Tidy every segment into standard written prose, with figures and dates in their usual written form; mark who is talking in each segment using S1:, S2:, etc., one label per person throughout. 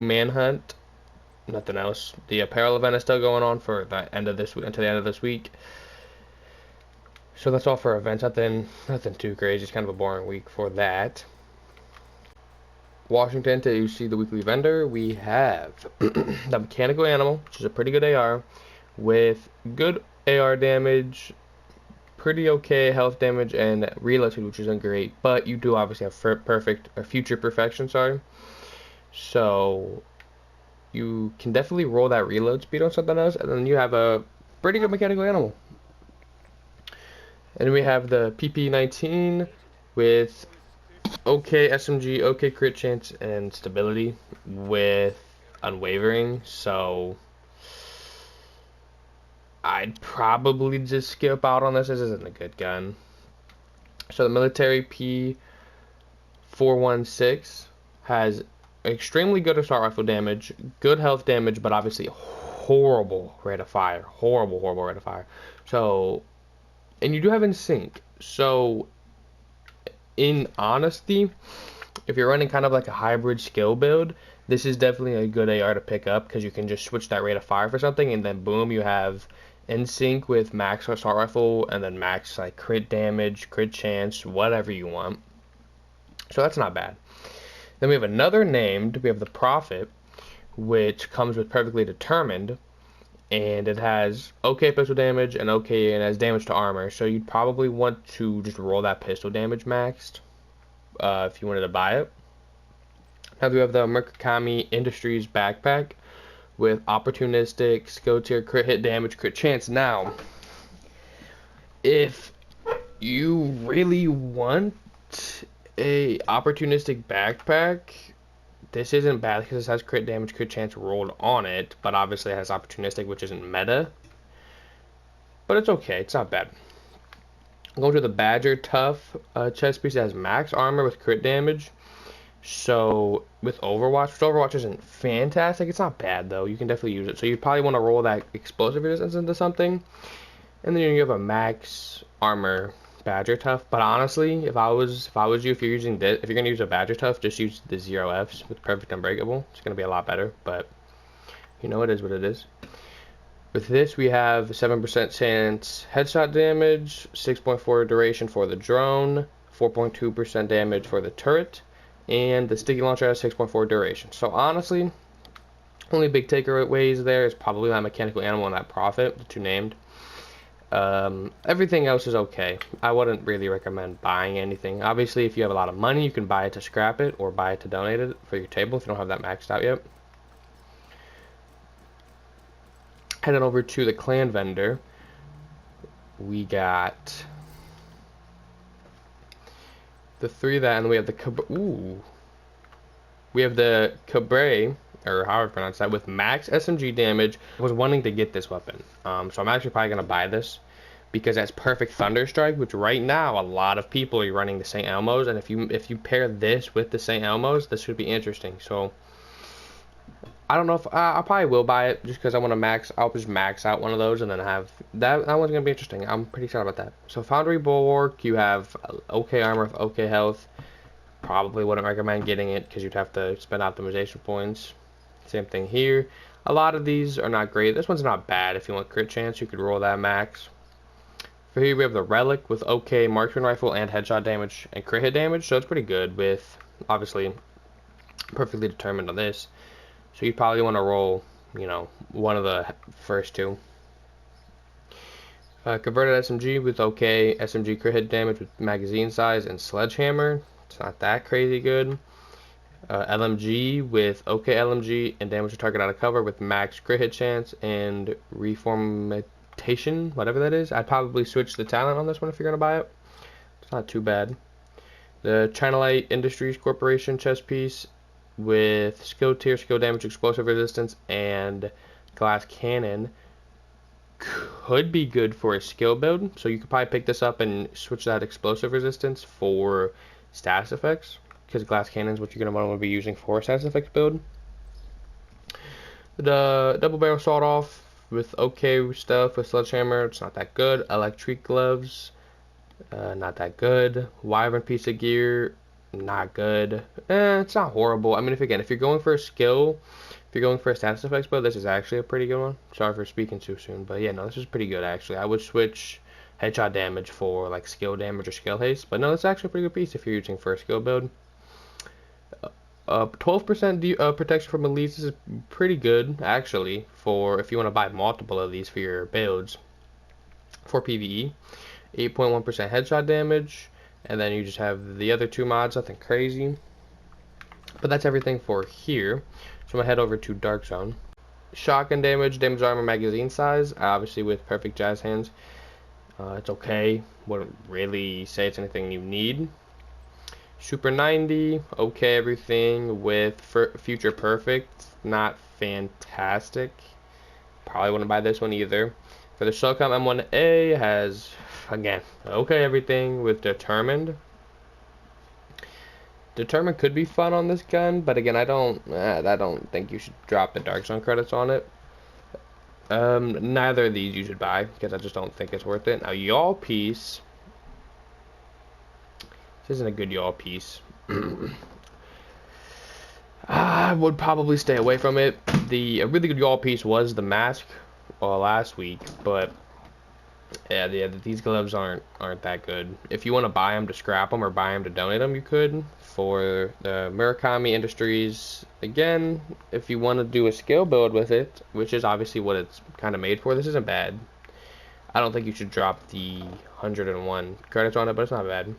S1: Manhunt. Nothing else. The apparel event is still going on for the end of this week until the end of this week. So that's all for events. Nothing too crazy. It's kind of a boring week for that. Washington to see the weekly vendor. We have the mechanical animal, which is a pretty good AR with good AR damage, pretty okay health damage, and reload speed, which isn't great. But you do obviously have perfect or future perfection. Sorry. So you can definitely roll that reload speed on something else, and then you have a pretty good mechanical animal. And we have the PP19 with okay SMG, okay crit chance, and stability with unwavering. So I'd probably just skip out on this. This isn't a good gun. So the military P416 has extremely good assault rifle damage, good health damage, but obviously horrible rate of fire. Horrible rate of fire. So, and you do have in sync. So, in honesty, if you're running kind of like a hybrid skill build, this is definitely a good AR to pick up because you can just switch that rate of fire for something, and then boom, you have in sync with max assault rifle and then max like crit damage, crit chance, whatever you want. So that's not bad. Then we have another named. We have the Prophet, which comes with perfectly determined, and it has okay pistol damage and okay and has damage to armor. So you'd probably want to just roll that pistol damage maxed if you wanted to buy it. Now we have the Murakami Industries backpack with opportunistic, skill tier, crit hit damage, crit chance. Now, if you really want a opportunistic backpack, this isn't bad because it has crit damage, crit chance rolled on it, but obviously it has opportunistic, which isn't meta. But it's okay, it's not bad. Going to the Badger Tough chest piece, that has max armor with crit damage. So with Overwatch, which Overwatch isn't fantastic, it's not bad though. You can definitely use it. So you probably want to roll that explosive resistance into something, and then you have a max armor Badger Tough. But honestly, if I was you, if you're using this, if you're gonna use a Badger Tough, just use the 0Fs with Perfect Unbreakable. It's gonna be a lot better. But you know, it is what it is. With this, we have 7% chance headshot damage, 6.4 duration for the drone, 4.2% damage for the turret, and the sticky launcher has 6.4 duration. So honestly, only big takeaways there is probably that mechanical animal and that Prophet, the two named. Everything else is okay. I wouldn't really recommend buying anything. Obviously, if you have a lot of money, you can buy it to scrap it or buy it to donate it for your table if you don't have that maxed out yet. Heading over to the clan vendor, we got the three of that, and we have we have the Cabre, or however you pronounce that, with max SMG damage. I was wanting to get this weapon, so I'm actually probably gonna buy this because that's perfect Thunderstrike, which right now a lot of people are running the St. Elmo's, and if you pair this with the St. Elmo's, this should be interesting. So I don't know if I probably will buy it just because I want to max. I'll just max out one of those and then have that. That one's gonna be interesting. I'm pretty excited about that. So Foundry Bulwark, you have okay armor with okay health. Probably wouldn't recommend getting it because you'd have to spend optimization points. Same thing here. A lot of these are not great. This one's not bad. If you want crit chance, you could roll that max. For here we have the Relic with okay marksman rifle and headshot damage and crit hit damage. So it's pretty good with obviously perfectly determined on this. So you probably want to roll, you know, one of the first two. Converted SMG with okay SMG crit hit damage with magazine size and sledgehammer. It's not that crazy good. LMG with okay LMG and damage to target out of cover with max crit hit chance and reformation, whatever that is. I'd probably switch the talent on this one if you're going to buy it. It's not too bad. The China Light Industries Corporation chest piece with skill tier, skill damage, explosive resistance, and glass cannon could be good for a skill build. So you could probably pick this up and switch that explosive resistance for status effects, because glass cannon is what you're going to want to be using for a status effects build. The double barrel sawed off with okay stuff with sledgehammer, it's not that good. Electric gloves, not that good. Wyvern piece of gear not good. It's not horrible. I mean, if you're going for a skill, if you're going for a status effects build, this is actually a pretty good one. Sorry for speaking too soon, but yeah, no, this is pretty good actually. I would switch headshot damage for like skill damage or skill haste, but no, it's actually a pretty good piece if you're using for a skill build. 12% protection from elites is pretty good actually for if you want to buy multiple of these for your builds for PvE. 8.1% headshot damage, and then you just have the other two mods, nothing crazy. But that's everything for here. So I'm gonna head over to Dark Zone. Shotgun damage, damage armor, magazine size, obviously with perfect jazz hands. It's okay. Wouldn't really say it's anything you need. Super 90, okay everything. With Future Perfect, not fantastic. Probably wouldn't buy this one either. For the Shellcom M1A has, again, okay everything. With Determined. Determined could be fun on this gun, but again, I don't think you should drop the Dark Zone credits on it. Neither of these you should buy, because I just don't think it's worth it. Now, Yaw Piece. This isn't a good Yaw Piece. I would probably stay away from it. A really good Yaw Piece was the mask last week, but yeah, these gloves aren't that good. If you want to buy them to scrap them or buy them to donate them, you could. For the Murakami Industries, again, if you want to do a skill build with it, which is obviously what it's kind of made for, this isn't bad. I don't think you should drop the 101 credits on it, but it's not bad.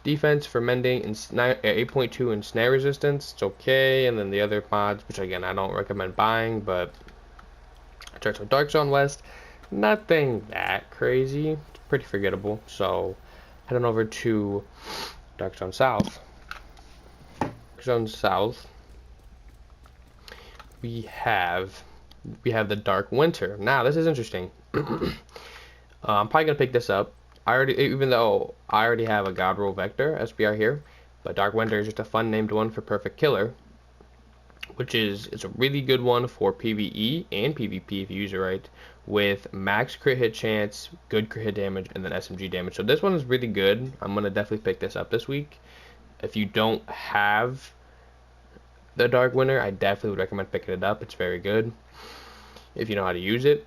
S1: Defense for mending and 8.2 and snare resistance, it's okay. And then the other mods, which again I don't recommend buying, but Church of Dark Zone West, nothing that crazy. It's pretty forgettable. So heading over to Dark Zone South. Dark Zone South, we have the Dark Winter. Now this is interesting. I'm probably gonna pick this up. Even though I already have a God Roll Vector SBR here, but Dark Winter is just a fun named one for Perfect Killer, which it's a really good one for PvE and PvP if you use it right, with max crit hit chance, good crit hit damage, and then SMG damage. So this one is really good. I'm gonna definitely pick this up this week. If you don't have the Dark Winter, I definitely would recommend picking it up. It's very good if you know how to use it.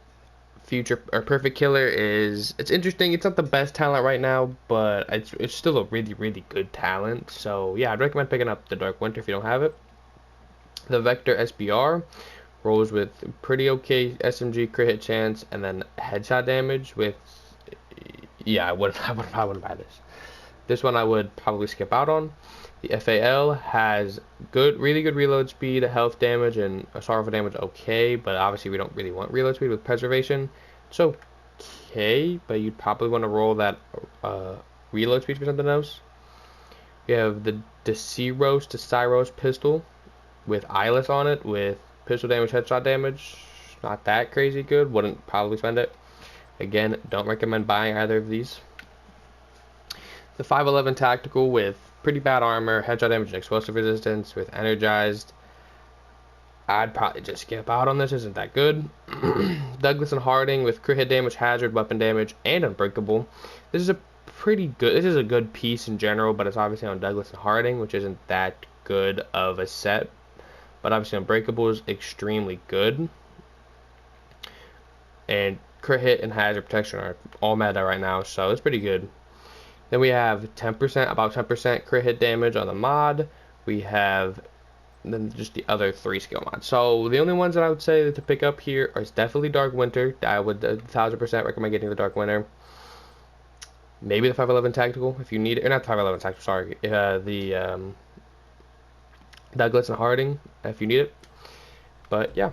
S1: Future or Perfect Killer it's interesting. It's not the best talent right now, but it's still a really good talent. So yeah, I'd recommend picking up the Dark Winter if you don't have it. The Vector SBR rolls with pretty okay SMG crit hit chance and then headshot damage with, yeah, I wouldn't buy this. This one I would probably skip out on. The FAL has really good reload speed, health damage, and sorrowful damage okay, but obviously we don't really want reload speed with preservation. It's okay, but you'd probably want to roll that reload speed for something else. We have the Cyros to Cyros pistol with eyeless on it, with pistol damage, headshot damage. Not that crazy good. Wouldn't probably spend it. Again, don't recommend buying either of these. The 511 tactical with pretty bad armor, headshot damage, and explosive resistance with energized. I'd probably just skip out on this. Isn't that good? Douglas and Harding with crit hit damage, hazard, weapon damage, and unbreakable. This is a good piece in general, but it's obviously on Douglas and Harding, which isn't that good of a set. But obviously unbreakable is extremely good. And crit hit and hazard protection are all meta right now, so it's pretty good. Then we have about 10% crit hit damage on the mod. We have then just the other 3 skill mods. So the only ones that I would say to pick up here is definitely Dark Winter. I would 1000% recommend getting the Dark Winter. Maybe the 511 tactical if you need it, or not 511 tactical. Sorry, the Douglas and Harding if you need it. But yeah.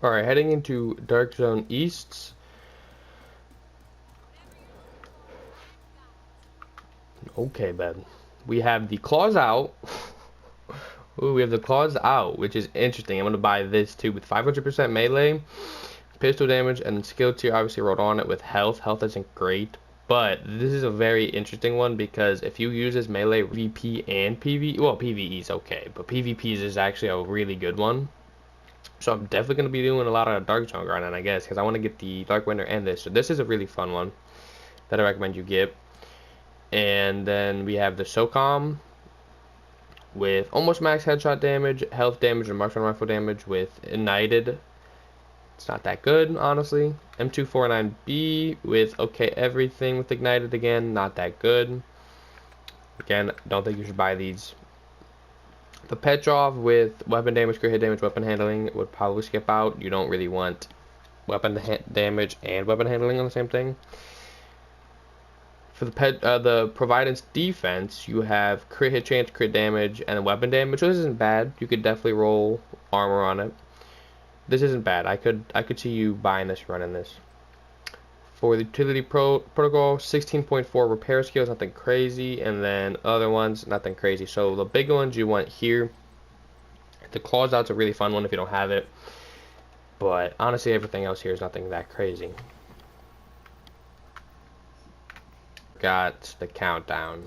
S1: Alright, heading into Dark Zone East. Okay, Ben. We have the Claws Out. Ooh, we have the Claws Out, which is interesting. I'm going to buy this too with 500% melee, pistol damage, and skill tier obviously rolled on it with health. Health isn't great, but this is a very interesting one because if you use this melee VP and PvE, well, PvE is okay, but PvPs is actually a really good one. So I'm definitely going to be doing a lot of Dark Zone grinding, I guess, because I want to get the Dark Winter and this. So this is a really fun one. that I recommend you get. And then we have the SOCOM with almost max headshot damage, health damage, and marksman rifle damage with ignited. It's not that good, honestly. M249B with okay everything with ignited again, not that good. Again, don't think you should buy these. The Petrov with weapon damage, crit hit damage, weapon handling would probably skip out. You don't really want weapon damage and weapon handling on the same thing. For the Providence defense, you have crit hit chance, crit damage, and weapon damage. So this isn't bad. You could definitely roll armor on it. This isn't bad. I could see you buying this, running this. For the utility protocol, 16.4 repair skills, nothing crazy, and then other ones, nothing crazy. So the big ones you want here. The closeout's a really fun one if you don't have it, but honestly, everything else here is nothing that crazy. Got the countdown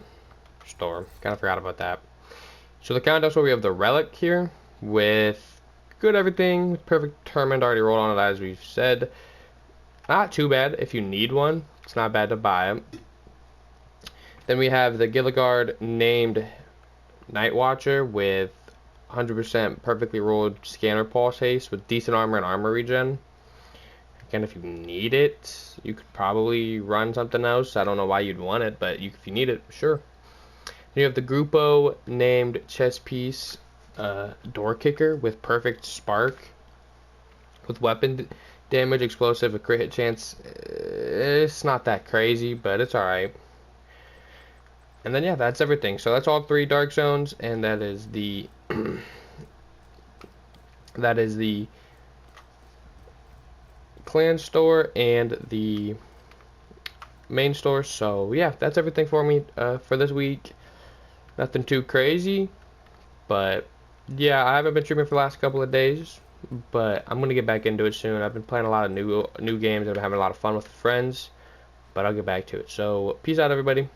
S1: store. Kind of forgot about that. So the countdown store, we have the relic here with good everything, perfect determined, already rolled on it as we've said. Not too bad if you need one. It's not bad to buy it. Then we have the Gilligard named Night Watcher with 100% perfectly rolled scanner pulse haste with decent armor and armor regen. Again, if you need it, you could probably run something else. I don't know why you'd want it, but if you need it, sure. Then you have the Grupo named Chess Piece Door Kicker with perfect spark with weapon damage, explosive, a crit hit chance. It's not that crazy, but it's alright. And then yeah, that's everything. So that's all 3 dark zones, and that is the that is the clan store and the main store. So yeah, that's everything for me for this week. Nothing too crazy, but yeah, I haven't been streaming for the last couple of days, but I'm gonna get back into it soon. I've been playing a lot of new games. I've been having a lot of fun with friends, but I'll get back to it. So peace out, everybody.